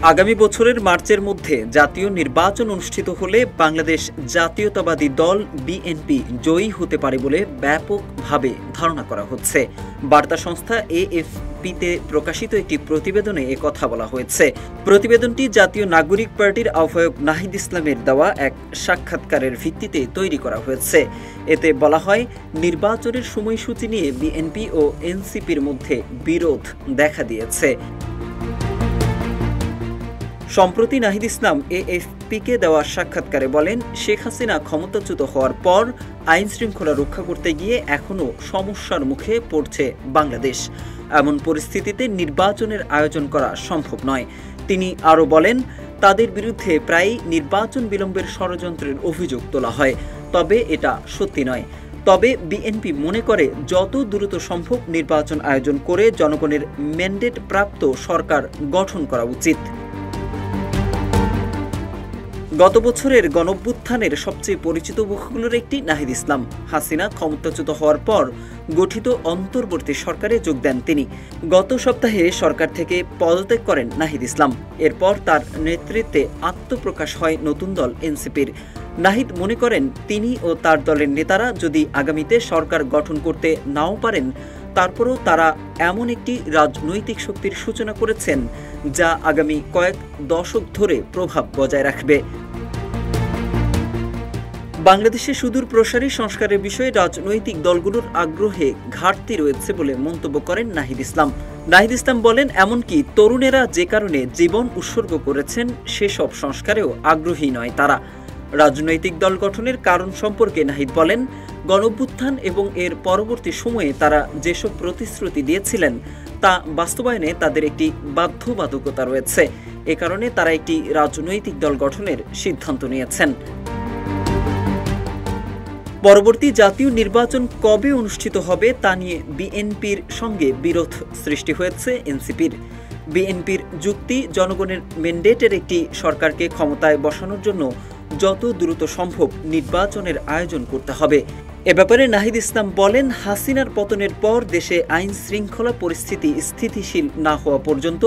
আগামী বছরের মার্চের মধ্যে জাতীয় নির্বাচন অনুষ্ঠিত হলে বাংলাদেশ জাতীয়তাবাদী দল বিএনপি জয়ী হতে পারে বলে ব্যাপকভাবে ধারণা করা হচ্ছে। বার্তা সংস্থা এএফপিতে প্রকাশিত একটি প্রতিবেদনে একথা বলা হয়েছে। প্রতিবেদনটি জাতীয় নাগরিক পার্টির আহ্বায়ক নাহিদ ইসলামের দেওয়া এক সাক্ষাৎকারের ভিত্তিতে তৈরি করা হয়েছে। এতে বলা হয়, নির্বাচনের সময়সূচি নিয়ে বিএনপি ও এনসিপির মধ্যে বিরোধ দেখা দিয়েছে। সম্প্রতি নাহিদ ইসলাম এএফপিকে দেওয়া সাক্ষাৎকারে বলেন, শেখ হাসিনা ক্ষমতাচ্যুত হওয়ার পর আইন শৃঙ্খলা রক্ষা করতে গিয়ে এখনও সমস্যার মুখে পড়ছে বাংলাদেশ। এমন পরিস্থিতিতে নির্বাচনের আয়োজন করা সম্ভব নয়। তিনি আরও বলেন, তাদের বিরুদ্ধে প্রায়ই নির্বাচন বিলম্বের ষড়যন্ত্রের অভিযোগ তোলা হয়, তবে এটা সত্যি নয়। তবে বিএনপি মনে করে যত দ্রুত সম্ভব নির্বাচন আয়োজন করে জনগণের ম্যান্ডেট প্রাপ্ত সরকার গঠন করা উচিত। গত বছরের গণঅভ্যুত্থানের সবচেয়ে পরিচিত মুখগুলোর একটি নাহিদ ইসলাম। হাসিনা ক্ষমতাচ্যুত হওয়ার পর গঠিত অন্তর্বর্তী সরকারে যোগ দেন তিনি। গত সপ্তাহে সরকার থেকে পদত্যাগ করেন নাহিদ ইসলাম। এরপর তার নেতৃত্বে আত্মপ্রকাশ হয় নতুন দল এনসিপির। নাহিদ মনে করেন, তিনি ও তার দলের নেতারা যদি আগামীতে সরকার গঠন করতে নাও পারেন, তারপরও তারা এমন একটি রাজনৈতিক শক্তির সূচনা করেছেন যা আগামী কয়েক দশক ধরে প্রভাব বজায় রাখবে। বাংলাদেশে সুদূর প্রসারী সংস্কারের বিষয়ে রাজনৈতিক দলগুলোর আগ্রহে ঘাটতি রয়েছে বলে মন্তব্য করেন নাহিদ ইসলাম। নাহিদ ইসলাম বলেন, এমনকি তরুণেরা যে কারণে জীবন উৎসর্গ করেছেন সেসব সংস্কারেও আগ্রহী নয় তারা। রাজনৈতিক দল গঠনের কারণ সম্পর্কে নাহিদ বলেন, গণঅভ্যুত্থান এবং এর পরবর্তী সময়ে তারা যেসব প্রতিশ্রুতি দিয়েছিলেন তা বাস্তবায়নে তাদের একটি বাধ্যবাধকতা রয়েছে। এ কারণে তারা একটি রাজনৈতিক দল গঠনের সিদ্ধান্ত নিয়েছেন। পরবর্তী জাতীয় নির্বাচন কবে অনুষ্ঠিত হবে তা নিয়ে বিএনপির সঙ্গে বিরোধ সৃষ্টি হয়েছে এনসিপির। বিএনপির যুক্তি, জনগণের ম্যান্ডেটের একটি সরকারকে ক্ষমতায় বসানোর জন্য যত দ্রুত সম্ভব নির্বাচনের আয়োজন করতে হবে। এ ব্যাপারে নাহিদ ইসলাম বলেন, হাসিনার পতনের পর দেশে আইন শৃঙ্খলা পরিস্থিতি স্থিতিশীল না হওয়া পর্যন্ত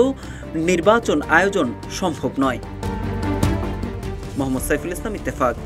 নির্বাচন আয়োজন সম্ভব নয়। মোহাম্মদ সাইফুল ইসলাম, ইত্তেফাক।